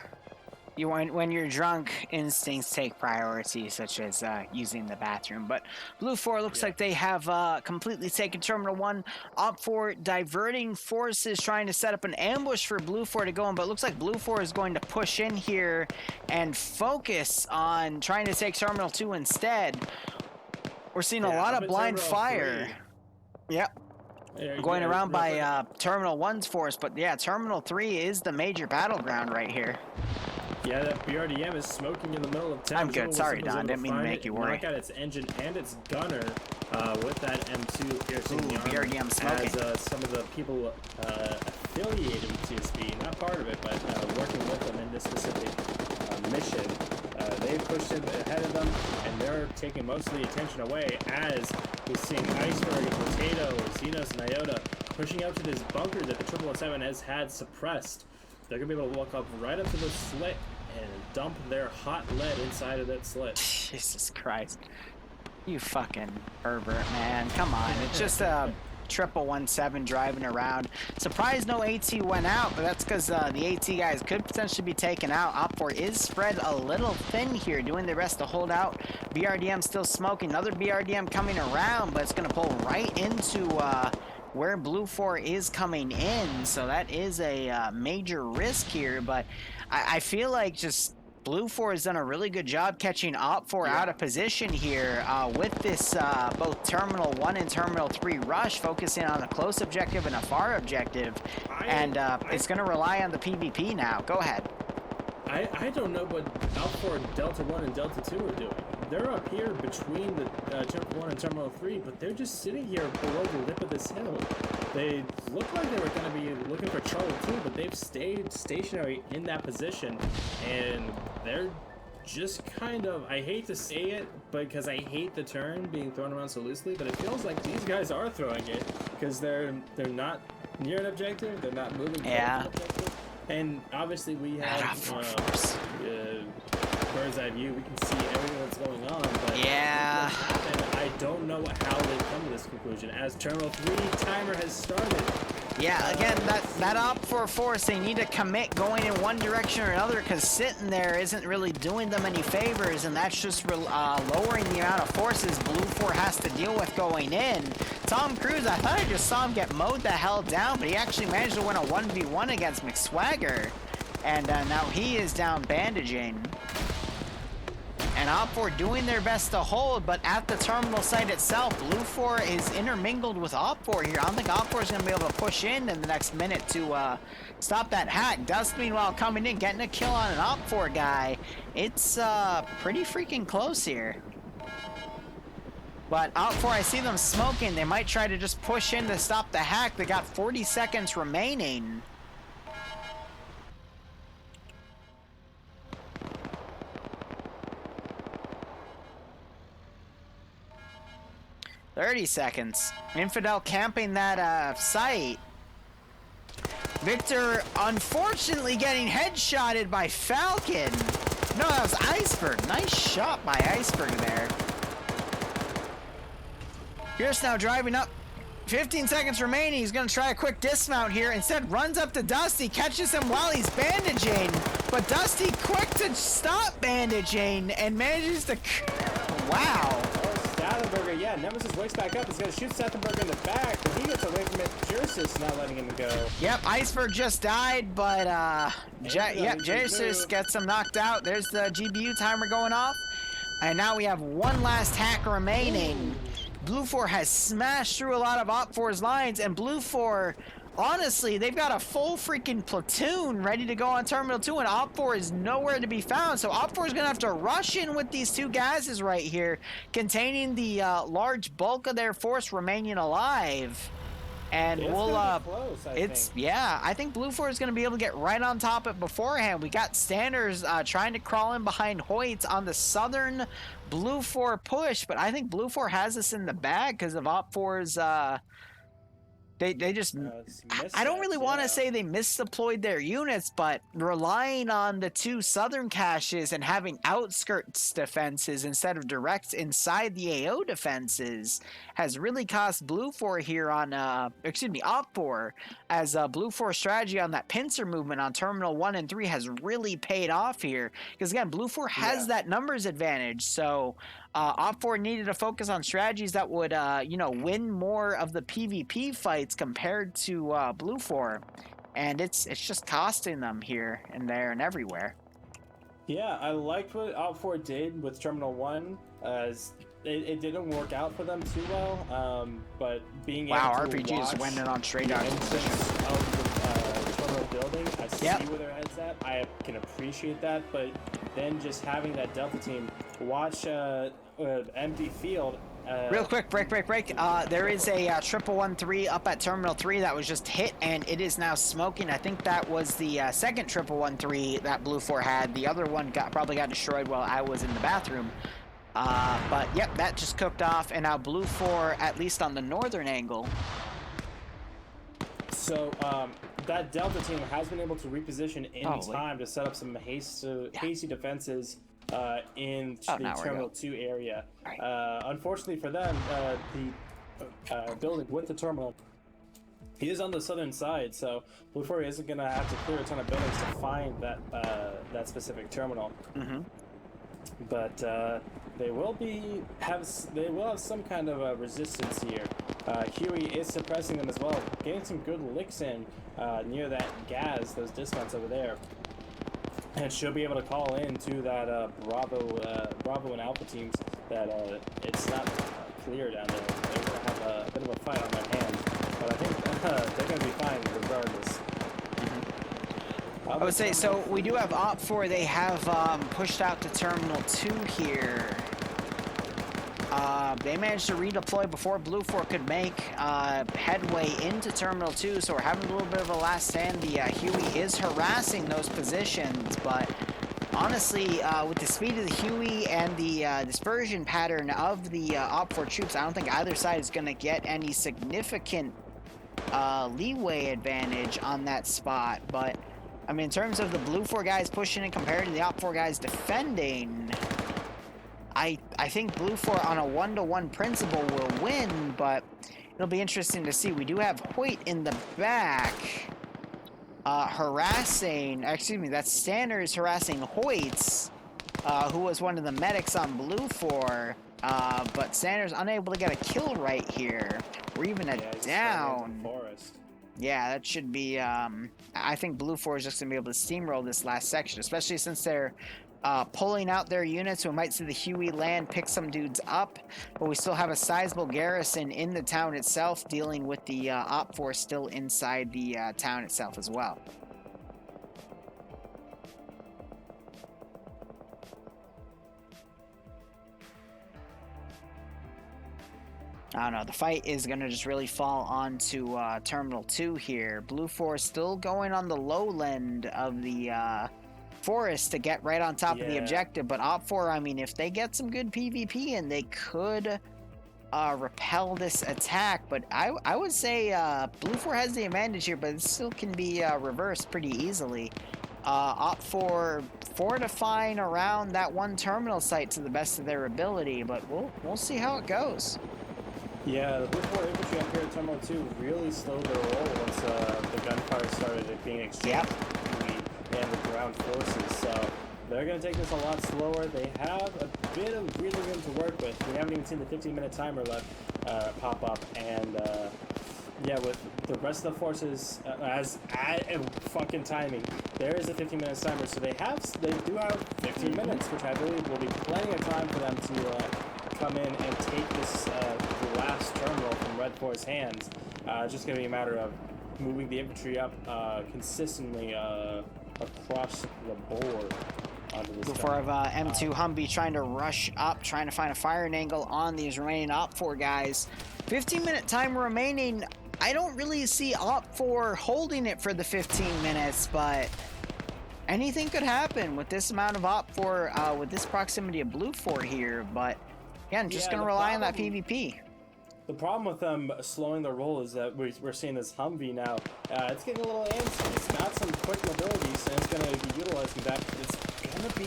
when you're drunk, instincts take priority, such as using the bathroom. But BLUFOR looks like they have completely taken Terminal 1. OPFOR diverting forces, trying to set up an ambush for BLUFOR to go in, but it looks like BLUFOR is going to push in here and focus on trying to take Terminal 2 instead. We're seeing a lot of blind fire. Yep. Going around by Terminal 1's force, but yeah, Terminal 3 is the major battleground right here. Yeah, that BRDM is smoking in the middle of town. I'm good. Sorry, Don. Didn't mean to make you worry. Knock out its engine and its gunner with that M2 piercing the armor. BRDM smoking. As some of the people affiliated with TSB, not part of it, but working with them in this specific mission, they pushed in ahead of them, and they're taking most of the attention away as we're seeing Iceberg and Potato, Xenos and Iota pushing out to this bunker that the 777 has had suppressed. They're going to be able to walk up right up to the slit and dump their hot lead inside of that slit. Jesus Christ. You fucking pervert, man. Come on. It's just a 777 driving around. Surprised no AT went out, but that's because the AT guys could potentially be taken out. OPFOR is spread a little thin here, doing their best to hold out. BRDM still smoking. Another BRDM coming around, but it's going to pull right into where BLUFOR is coming in, so that is a major risk here, but I feel like just BLUFOR has done a really good job catching OPFOR out of position here with this both Terminal 1 and Terminal 3 rush, focusing on a close objective and a far objective, and it's going to rely on the PvP now. Go ahead. I don't know what OPFOR Delta 1 and Delta 2 are doing. They're up here between the Terminal 1 and Terminal 3, but they're just sitting here below the lip of this hill. They look like they were going to be looking for trouble too, but they've stayed stationary in that position, and they're just kind of, I hate to say it, because I hate the term being thrown around so loosely, but it feels like these guys are throwing it, because they're not near an objective, they're not moving towards an objective. And obviously we have bird's eye view, we can see everything that's going on, but I don't know how they come to this conclusion, as Terminal 3 timer has started. Yeah, again, that OPFOR force, they need to commit going in one direction or another, because sitting there isn't really doing them any favors, and that's just lowering the amount of forces BLUFOR has to deal with going in. Tom Cruise, I thought I just saw him get mowed the hell down, but he actually managed to win a 1v1 against McSwagger, and now he is down bandaging. And OPFOR doing their best to hold, but at the terminal site itself, BLUFOR is intermingled with OPFOR here. I don't think OPFOR is going to be able to push in the next minute to stop that hack. Dust, meanwhile, coming in, getting a kill on an OPFOR guy. It's pretty freaking close here. But OPFOR, I see them smoking. They might try to just push in to stop the hack. They got 40 seconds remaining. $30 seconds. Infidel camping that site. Victor, unfortunately, getting headshotted by Falcon. No, that was Iceberg. Nice shot by Iceberg there. Pierce now driving up. 15 seconds remaining. He's going to try a quick dismount here. Instead, runs up to Dusty, catches him while he's bandaging. But Dusty quick to stop bandaging and manages to... Wow. Stathenberger, yeah, Nemesis wakes back up. He's going to shoot Stathenberger in the back, but he gets away from it. Jersis not letting him go. Yep, Iceberg just died, but Jersis gets him knocked out. There's the GBU timer going off. And now we have one last hack remaining. BLUFOR has smashed through a lot of OPFOR's lines, and BLUFOR, honestly, they've got a full freaking platoon ready to go on Terminal 2, and OPFOR is nowhere to be found. So OPFOR is going to have to rush in with these two gases right here, containing the large bulk of their force remaining alive. And it's we'll, close, I think BLUFOR is going to be able to get right on top of it beforehand. We got Standers trying to crawl in behind Hoyt on the southern BLUFOR push, but I think BLUFOR has this in the bag because of OPFOR's They just it's I don't really missteps, want to yeah. say they misdeployed their units, but relying on the 2 southern caches and having outskirts defenses instead of direct inside the AO defenses has really cost BLUFOR here on OPFOR, as BLUFOR strategy on that pincer movement on Terminal 1 and 3 has really paid off here, because again BLUFOR has that numbers advantage. So OPFOR needed to focus on strategies that would win more of the PvP fights compared to BLUFOR, and it's just costing them here and there and everywhere. Yeah, I liked what OPFOR did with Terminal 1, as it didn't work out for them too well, but being able to RPG just watch went in on straight out entrance of the terminal building, I see where their head's at, I can appreciate that, but then just having that Delta team watch empty field. Real quick, break. There is a 1113 up at Terminal 3 that was just hit, and it is now smoking. I think that was the second 1113 that BLUFOR had. The other one probably got destroyed while I was in the bathroom. But yep, that just cooked off, and now BLUFOR, at least on the northern angle. So that Delta team has been able to reposition in time to set up some hasty defenses in the Terminal 2 area. Unfortunately for them, the building with the terminal, he is on the southern side, so BLUFOR isn't going to have to clear a ton of buildings to find that specific terminal. But they will have some kind of resistance here. Huey is suppressing them as well, getting some good licks in near that gas, those discounts over there. And she'll be able to call in to that Bravo and Alpha teams that it's not clear down there. They're going to have a bit of a fight on their hands, but I think they're going to be fine regardless. I would say, so we do have OPFOR. They have pushed out to Terminal 2 here. They managed to redeploy before BLUFOR could make headway into Terminal 2, so we're having a little bit of a last stand. The Huey is harassing those positions, but honestly, with the speed of the Huey and the dispersion pattern of the OPFOR troops, I don't think either side is going to get any significant leeway advantage on that spot. But I mean, in terms of the BLUFOR guys pushing in compared to the OPFOR guys defending, I think BLUFOR on a 1-to-1 principle will win, but it'll be interesting to see. We do have Hoyt in the back harassing, excuse me, that's Sanders harassing Hoyts, who was one of the medics on BLUFOR, but Sanders unable to get a kill right here, or even a down. Yeah, that should be, I think BLUFOR is just going to be able to steamroll this last section, especially since they're pulling out their units. We might see the Huey land, pick some dudes up, but we still have a sizable garrison in the town itself dealing with the OPFOR still inside the town itself as well. I don't know, the fight is going to just really fall onto Terminal 2 here. BLUFOR still going on the lowland of the forest to get right on top of the objective, but OPFOR, I mean, if they get some good PvP and they could repel this attack, but I would say BLUFOR has the advantage here, but it still can be reversed pretty easily. OPFOR fortifying around that one terminal site to the best of their ability, but we'll see how it goes. Yeah, the BLUFOR infantry up here at Terminal 2 really slowed their roll once the gunfire started being exchanged and the ground forces, so they're going to take this a lot slower. They have a bit of breathing room to work with. We haven't even seen the 15-minute timer left pop up, and yeah, with the rest of the forces as fucking timing, there is a 15-minute timer, so they do have 15 minutes, which I believe will be plenty of time for them to come in and take this last terminal from Red 4's hands. It's just going to be a matter of moving the infantry up consistently across the board onto this Before of M2 Humvee trying to rush up, trying to find a firing angle on these remaining OPFOR guys. 15-minute time remaining. I don't really see OPFOR holding it for the 15 minutes, but anything could happen with this amount of OPFOR, with this proximity of BLUFOR here. But again, just going to rely on that PvP. The problem with them slowing their roll is that we're seeing this Humvee now. It's getting a little antsy. It's got some quick mobility, so it's going to be utilizing that. It's going to be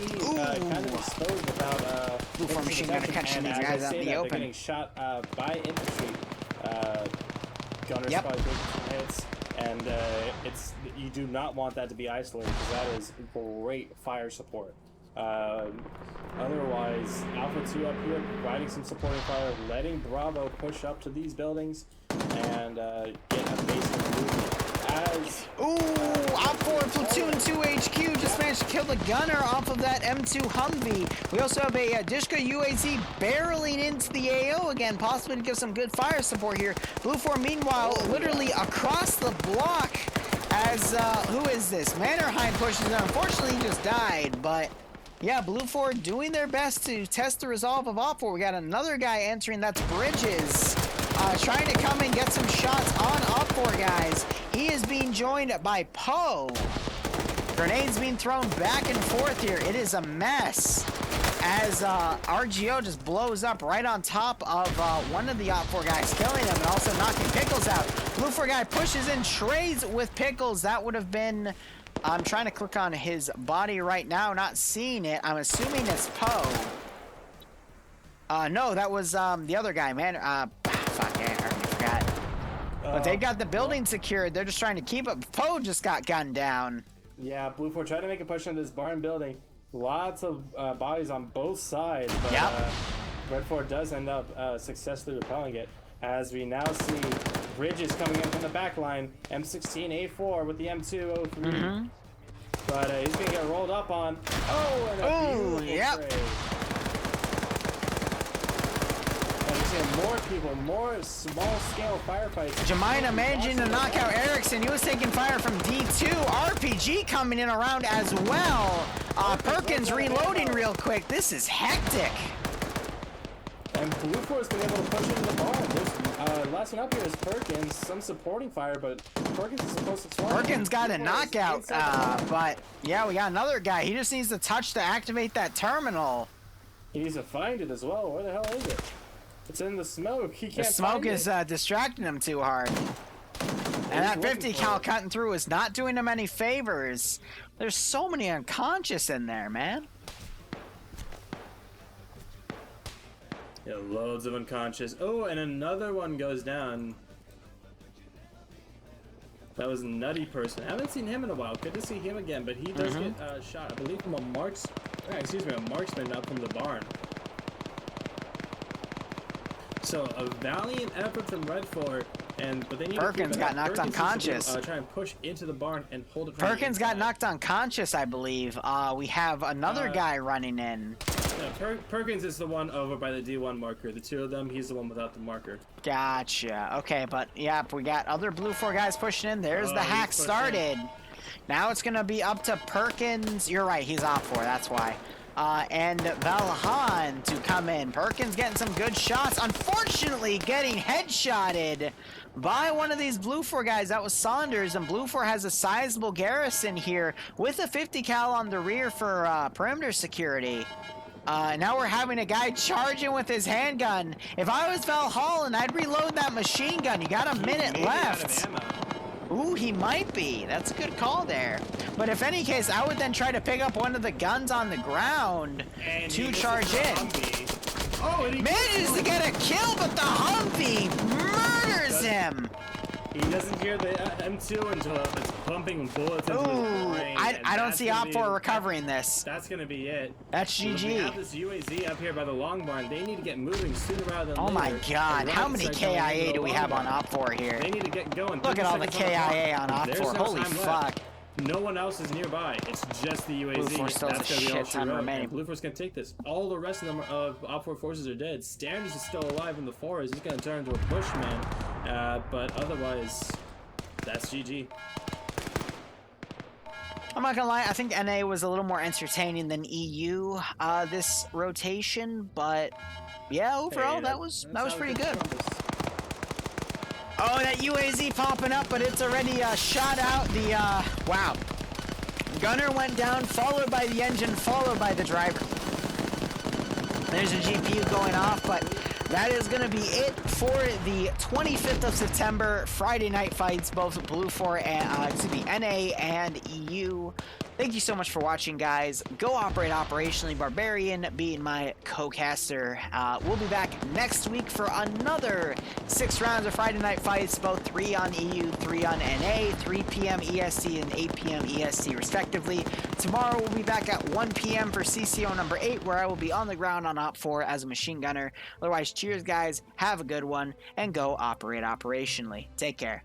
kind of exposed without BLUFOR machine gun catching these guys out in the open. They're getting shot by infantry. Gunners Yep. probably taking some hits, and you do not want that to be isolated because that is great fire support. Otherwise, Alpha 2 up here providing some supporting fire, letting Bravo push up to these buildings and get a base of movement. As OPFOR Platoon 2 HQ just managed to kill the gunner off of that M2 Humvee. We also have a Dishka UAZ barreling into the AO again, possibly to give some good fire support here. BLUFOR, meanwhile, literally across the block as, who is this? Mannerheim pushes in. Unfortunately, he just died, but yeah, BLUFOR doing their best to test the resolve of OPFOR. We got another guy entering, that's Bridges, trying to come and get some shots on OPFOR, guys. He is being joined by Poe. Grenades being thrown back and forth here. It is a mess as RGO just blows up right on top of one of the OPFOR guys, killing him and also knocking Pickles out. BLUFOR guy pushes in, trades with Pickles. That would have been... I'm trying to click on his body right now, not seeing it. I'm assuming it's Poe. No, that was the other guy, man. Fuck, I already forgot. But they got the building secured. They're just trying to keep it. Poe just got gunned down. Yeah, BLUFOR tried to make a push into this barn building. Lots of bodies on both sides, but Red 4 does end up successfully repelling it. As we now see Bridges coming in from the back line, M16A4 with the M2 03. But he's gonna get rolled up on. And a beautiful trade. And we're seeing more people, more small-scale firefights. Jemina managing to knock out Erickson. He was taking fire from D2. RPG coming in around as well. Perkins reloading real quick. This is hectic. And BLUFOR's been able to push into the barn. There's last one up here is Perkins. Some supporting fire, but Perkins is supposed to swing. Perkins got a knockout, but yeah, we got another guy. He just needs to touch to activate that terminal. He needs to find it as well. Where the hell is it? It's in the smoke. He can't. The smoke is distracting him too hard. And that 50 cal cutting through is not doing him any favors. There's so many unconscious in there, man. Yeah, loads of unconscious. Oh, and another one goes down. That was Nutty Person. I haven't seen him in a while. Good to see him again, but he does get shot, I believe, from a marksman up from the barn. So a valiant effort from Red 4, but they need Perkins got knocked unconscious. Try and push into the barn and hold it. Perkins got knocked unconscious, I believe. We have another guy running in. Yeah, Perkins is the one over by the D1 marker. The two of them, he's the one without the marker. Gotcha. Okay, but yeah, we got other BLUFOR guys pushing in. There's the hack started. Now it's gonna be up to Perkins. You're right, he's OPFOR, that's why. And Valhan to come in. Perkins getting some good shots. Unfortunately, getting headshotted by one of these BLUFOR guys. That was Saunders, and BLUFOR has a sizable garrison here with a 50 cal on the rear for perimeter security. Now we're having a guy charging with his handgun. If I was Valhalla, I'd reload that machine gun. You got a minute left. Ooh, he might be. That's a good call there. But if any case, I would then try to pick up one of the guns on the ground to charge in. Oh, and he manages to get a kill, but the Humvee murders him. He doesn't hear the M2 until it's pumping bullets into his brain. I don't see OPFOR recovering this. That's gonna be it. That's GG. We have this UAZ up here by the long barn. They need to get moving sooner rather than later. Oh my god, how many KIA do we have on OPFOR here? They need to get going. Look at all the KIA on OPFOR. Holy fuck. No one else is nearby. It's just the UAZ. BLUFOR still has a shit ton remaining. BLUFOR's gonna take this. All the rest of them of OPFOR forces are dead. Standards is still alive in the forest. He's gonna turn into a bushman. But otherwise, that's GG. I'm not gonna lie, I think NA was a little more entertaining than EU this rotation, but yeah, overall that was pretty good. Oh, that UAZ popping up, but it's already shot out. The wow, gunner went down, followed by the engine, followed by the driver. There's a GPU going off, but that is going to be it for the 25th of September Friday night fights, both BLUFOR and NA and EU. Thank you so much for watching, guys. Go operate operationally. Barbarian being my co-caster. We'll be back next week for another 6 rounds of Friday night fights, both 3 on EU, 3 on NA, 3 p.m. EST and 8 p.m. EST respectively. Tomorrow we'll be back at 1 p.m. for CCO number 8, where I will be on the ground on OPFOR as a machine gunner. Otherwise, cheers, guys. Have a good one, and go operate operationally. Take care.